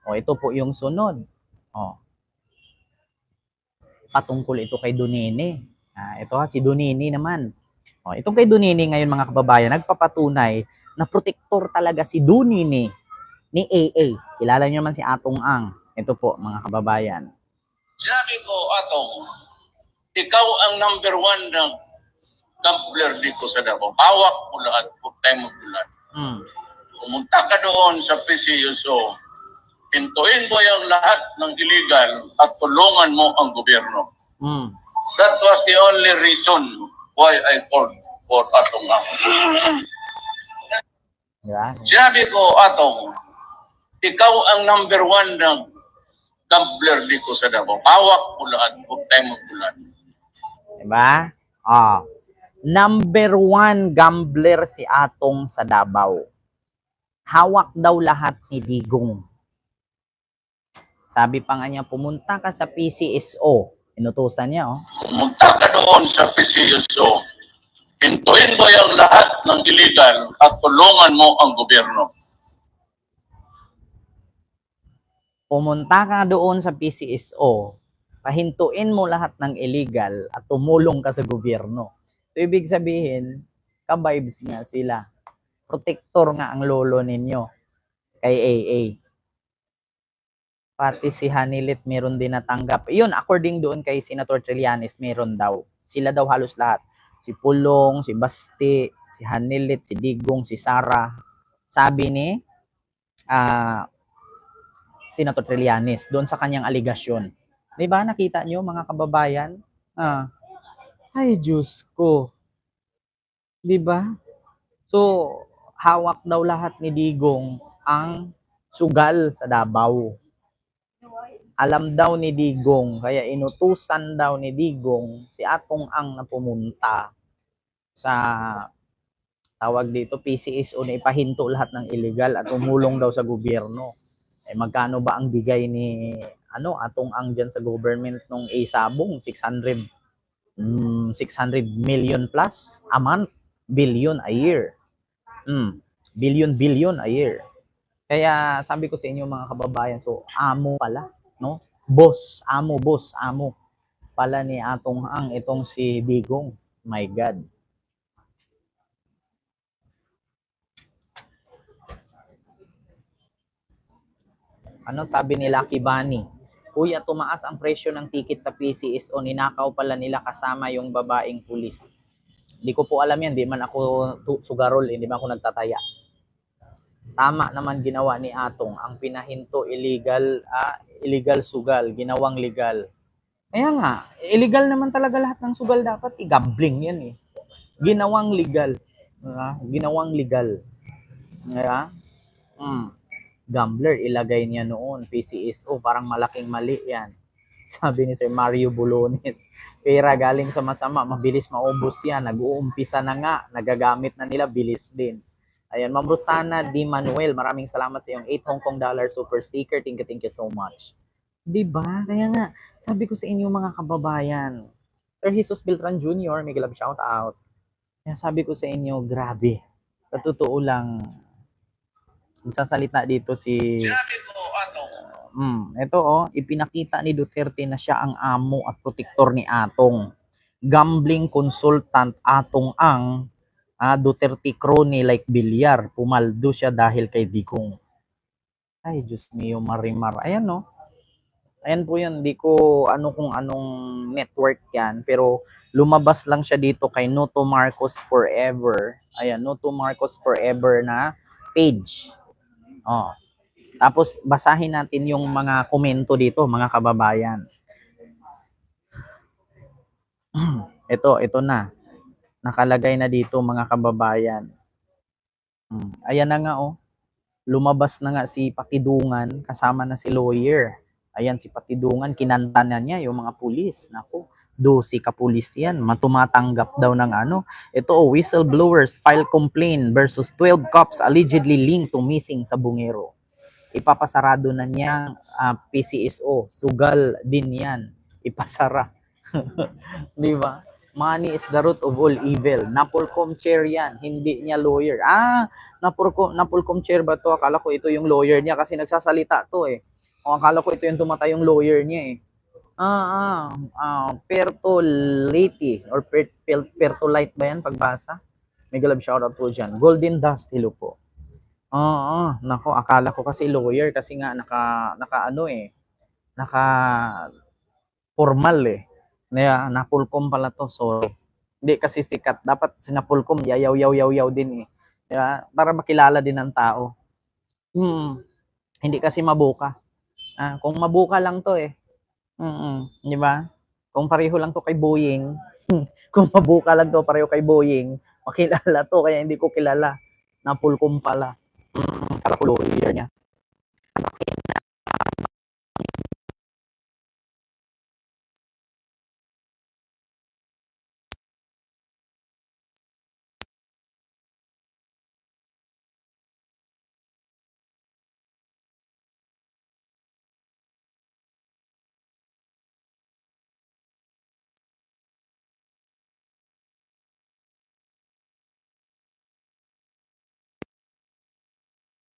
O, ito po yung sunod. O, patungkol ito kay Donini. Ito si Donini naman. O, itong kay Donini ngayon mga kababayan, nagpapatunay na protektor talaga si Donini ni AA. Kilala niyo naman si Atong Ang. Ito po mga kababayan. Sabi ko, Atong, ikaw ang number one ng gambler dito sa Davao. Hawak mo lahat, huwag tayo magbulat. Pumunta ka doon sa PCUSO, pintuin mo yung lahat ng illegal at tulungan mo ang gobyerno. That was the only reason why I called for Atong Ang. Sabi ko, Atong, ikaw ang number one ng gambler dito sa Davao. Hawak mo lahat, huwag tayo magbulat. Diba? Number one gambler si Atong sa Davao. Hawak daw lahat ni Digong. Sabi pa nga niya, pumunta ka sa PCSO. Inutusan niya, Pumunta ka doon sa PCSO. Pintuin mo yung lahat ng illegal at tulungan mo ang gobyerno. Pumunta ka doon sa PCSO. Pahintuin mo lahat ng illegal at tumulong ka sa gobyerno. So, ibig sabihin, ka-vibes nga sila. Protector nga ang lolo ninyo kay AA. Pati si Hanilit meron din natanggap. Yun, according doon kay Senator Trillanes, meron daw. Sila daw halos lahat. Si Pulong, si Basti, si Hanilit, si Digong, si Sara. Sabi ni Senator Trillanes doon sa kanyang aligasyon. Diba? Nakita nyo mga kababayan? Ay, Diyos ko. Diba? So, hawak daw lahat ni Digong ang sugal sa Davao. Alam daw ni Digong, kaya inutusan daw ni Digong si Atong Ang na pumunta sa tawag dito PCSO na ipahinto lahat ng illegal at umulong daw sa gobyerno. Magkano ba ang bigay ni Atong Ang dyan sa government nung Sabong? 600 million plus a month, billion a year. Billion a year. Kaya sabi ko sa inyo mga kababayan, so amo pala, no? Boss pala ni Atong Ang itong si Digong. My God. Ano sabi ni Lucky Bunny? Kuya, tumaas ang presyo ng ticket sa PCSO, ninakaw pala nila kasama yung babaeng pulis. Hindi ko po alam yan, di man ako sugarol, hindi man ako nagtataya. Tama naman ginawa ni Atong, ang pinahinto illegal sugal, ginawang legal. Kaya nga, illegal naman talaga lahat ng sugal, dapat i-gambling yan eh. Ginawang legal. Ginawang legal. Kaya, gambler, ilagay niya noon, PCSO, parang malaking mali yan. Sabi ni Sir Mario Bulones, pera galing sa masama, mabilis maubos yan, nag-uumpisa na nga, nagagamit na nila, bilis din. Ayan, Ma'am Rosana Di Manuel, maraming salamat sa iyong 8 Hong Kong dollar super sticker, thank you so much. Diba? Kaya nga, sabi ko sa inyo mga kababayan, Sir Jesus Beltran Jr., may love shout out. Kaya sabi ko sa inyo, grabe, sa totoo lang, sasalita dito si ito ipinakita ni Duterte na siya ang amo at protektor ni Atong. Gambling consultant Atong Ang, Duterte crony like bilyar, pumaldo siya dahil kay Digong. Ay, Diyos mio, Marimar. Ayan, no? Ayan po yan. Di ko kung anong network yan, pero lumabas lang siya dito kay Noto Marcos Forever. Ayan, Noto Marcos Forever na page. Tapos basahin natin yung mga komento dito, mga kababayan. Ito na. Nakalagay na dito mga kababayan. Ayan na nga Lumabas na nga si Pakidungan kasama na si lawyer. Ayan si Pakidungan, kinanta na niya yung mga pulis. Naku, 12 kapulis yan. Matumatanggap daw ng Ito whistleblowers file complaint versus 12 cops allegedly linked to missing sa Bungero. Ipapasarado na niya PCSO. Sugal din yan. Ipasara. Di ba? Money is the root of all evil. Napolcom chair yan. Hindi niya lawyer. Napolcom chair ba to? Akala ko ito yung lawyer niya kasi nagsasalita to eh. O, akala ko ito yung tumatay yung lawyer niya eh. Pertolete or Pertolite ba yan pagbasa? May galab shoutout po dyan. Golden Dust, hello po. Nako, akala ko kasi lawyer kasi nga naka ano eh, naka formal eh. Napulkom pala to, sorry. Hindi kasi sikat. Dapat sinapulkom, yayaw din eh. Diba? Para makilala din ng tao. Hindi kasi mabuka. Kung mabuka lang to eh. Di ba? Kung pareho lang to kay Boying, kung mabuka lang to pareho kay Boying, makilala to kaya hindi ko kilala. Napulkom pala. Kala ko lawyer niya.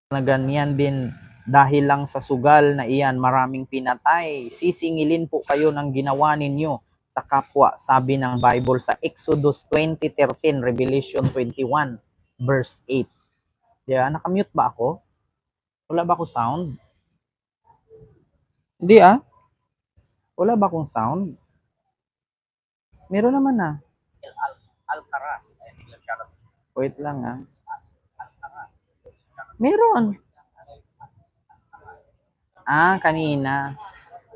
Na ganyan din dahil lang sa sugal na iyan maraming pinatay. Sisingilin po kayo ng ginawa ninyo sa kapwa, sabi ng Bible sa Exodus 20:13, Revelation 21 verse 8. Yeah, nakamute ba ako? Wala ba akong sound? Hindi Wala ba akong sound? Meron naman Alcaraz. Wait lang Meron. Kanina.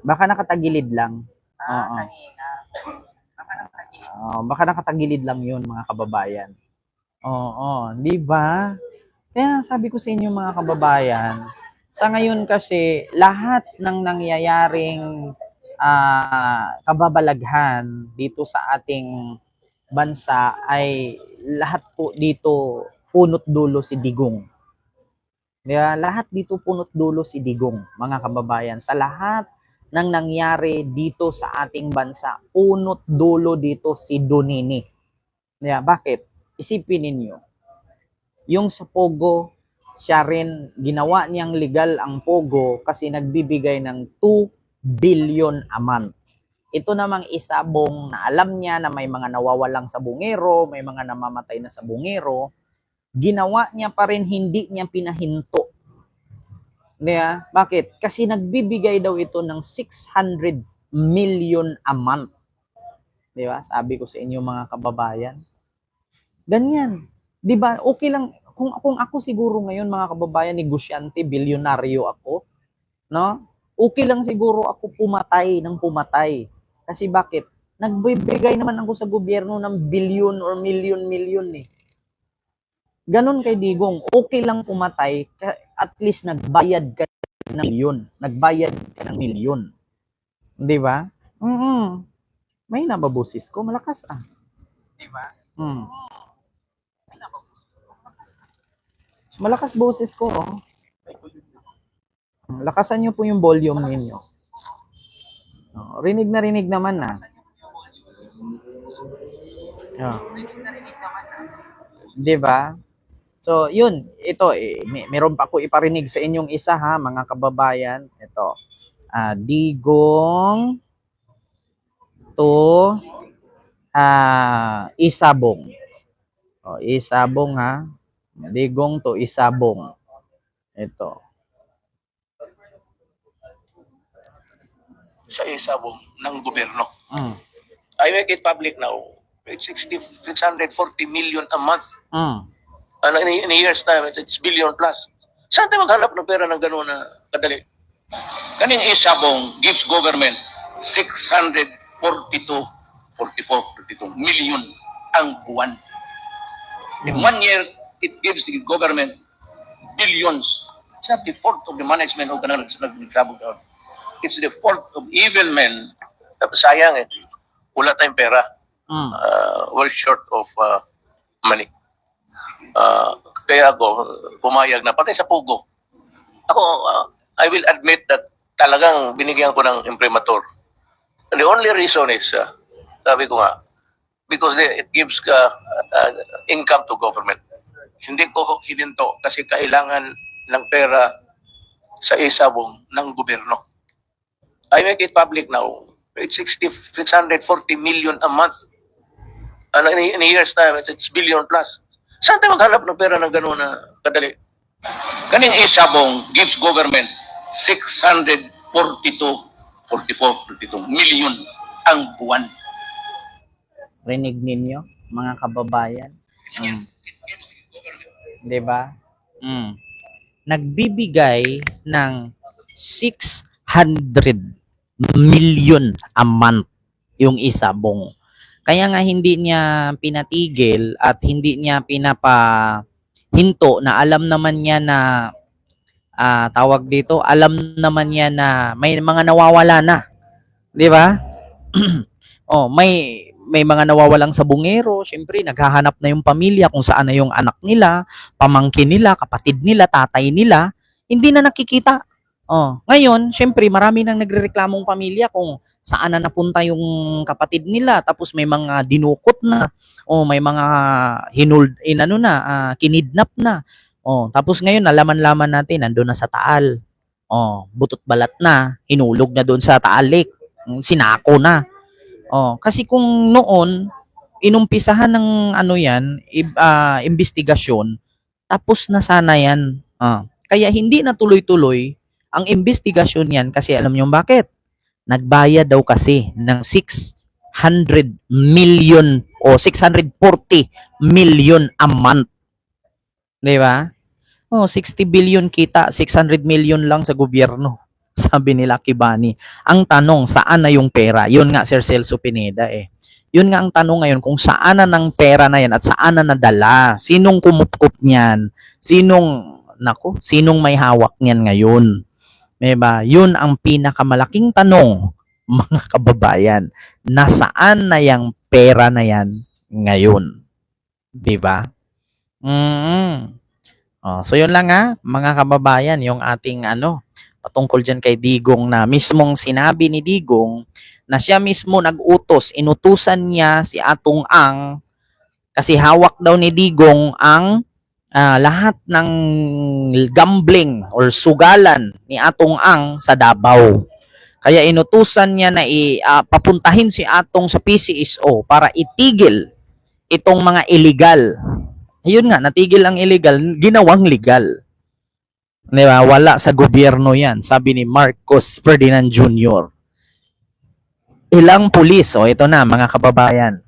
Baka nakatagilid lang. Oo. Baka nakatagilid lang yun, mga kababayan. Oo, di ba? Kaya sabi ko sa inyo, mga kababayan, sa ngayon kasi, lahat ng nangyayaring kababalaghan dito sa ating bansa ay lahat po dito punot dulo si Digong. Kaya lahat dito punot dulo si Digong, mga kababayan. Sa lahat ng nangyari dito sa ating bansa, punot dulo dito si Donini. Kaya bakit? Isipin ninyo, yung sa Pogo, siya rin, ginawa niyang legal ang Pogo kasi nagbibigay ng 2 billion a month. Ito namang isabong na alam niya na may mga nawawalang sa bungero, may mga namamatay na sa bungero, ginawa niya pa rin, hindi niya pinahinto. Diba? Bakit? Kasi nagbibigay daw ito ng 600 million a month. Diba? Sabi ko sa inyo, mga kababayan. Ganyan. Diba? Okay lang. Kung ako siguro ngayon, mga kababayan, negosyante, bilyonaryo ako, no? Okay lang siguro ako pumatay ng pumatay. Kasi bakit? Nagbibigay naman ako sa gobyerno ng billion or million eh. Ganon kay Digong, okay lang pumatay, at least nagbayad ka ng milyon. Nagbayad ka ng milyon. Di ba? May nababusis ko, malakas Di ba? Malakas boses ko, Lakasan nyo po yung volume ninyo. Rinig naman Di ba? So, yun, ito, meron pa ako iparinig sa inyong isa mga kababayan. Ito, Digong to Isabong. Isabong Digong to Isabong. Ito. Sa Isabong ng gobyerno. I make it public now. It's 640 million a month. And in a year's time, it's billion plus. Saan tayo maghanap ng pera ng gano'n na kadali? Kaning Isabong gives government 642 million ang buwan. In 1 year, it gives the government billions. It's not the fault of the management of kanang nagsabog. It's the fault of evil men. Sayang wala tayong pera. We're short of money. Kaya ako, pumayag na, pati sa Pugo. Ako, I will admit that talagang binigyan ko ng imprimatur. And the only reason is, sabi ko nga, because it gives income to government. Hindi ko hininto kasi kailangan ng pera sa isabong ng gobyerno. I make it public now. It's 640 million a month. And in a year's time, it's billion plus. Saan tayo maghanap ng pera ng gano'n na kadali? Kaning isabong gives government 642 million ang buwan. Rinig ninyo, mga kababayan. Di ba? Nagbibigay ng 600 million a month yung isabong. Kaya nga hindi niya pinatigil at hindi niya pinapahinto na alam naman niya na tawag dito, alam naman niya na may mga nawawala na. 'Di ba? Oh, may mga nawawalang sabungero, syempre naghahanap na yung pamilya kung saan na yung anak nila, pamangkin nila, kapatid nila, tatay nila, hindi na nakikita. Oh, ngayon, syempre marami nang nagrereklamong pamilya kung saan na napunta yung kapatid nila, tapos may mga dinukot na, oh, may mga kinidnap na. Oh, tapos ngayon nalaman-laman natin nandoon na sa Taal. Oh, butot balat na, hinulog na doon sa Taal Lake. Sinako na. Oh, kasi kung noon inumpisahan ng investigasyon, tapos na sana yan. Kaya hindi na tuloy-tuloy ang investigasyon yan kasi alam niyo bakit? Nagbayad daw kasi ng 600 million o 640 million a month. 'Di ba? Oh, 60 billion kita, 600 million lang sa gobyerno. Sabi nila Kibani. Ang tanong, saan na yung pera? Yun nga, Sir Celso Pineda eh. Yun nga ang tanong ngayon, kung saan na ng pera na yan at saan na nadala? Sinong kumupkup niyan? Sinong may hawak niyan ngayon? Diba? Yun ang pinakamalaking tanong, mga kababayan. Nasaan na yung pera na yan ngayon? Diba? So yun lang mga kababayan, yung ating patungkol dyan kay Digong na mismong sinabi ni Digong na siya mismo nag-utos, inutusan niya si Atong Ang kasi hawak daw ni Digong ang lahat ng gambling or sugalan ni Atong Ang sa Davao. Kaya inutusan niya na papuntahin si Atong sa PCSO para itigil itong mga illegal. Ayun nga, natigil ang illegal, ginawang legal. Diba? Wala sa gobyerno yan, sabi ni Marcos Ferdinand Jr. Ilang pulis, ito na mga kababayan,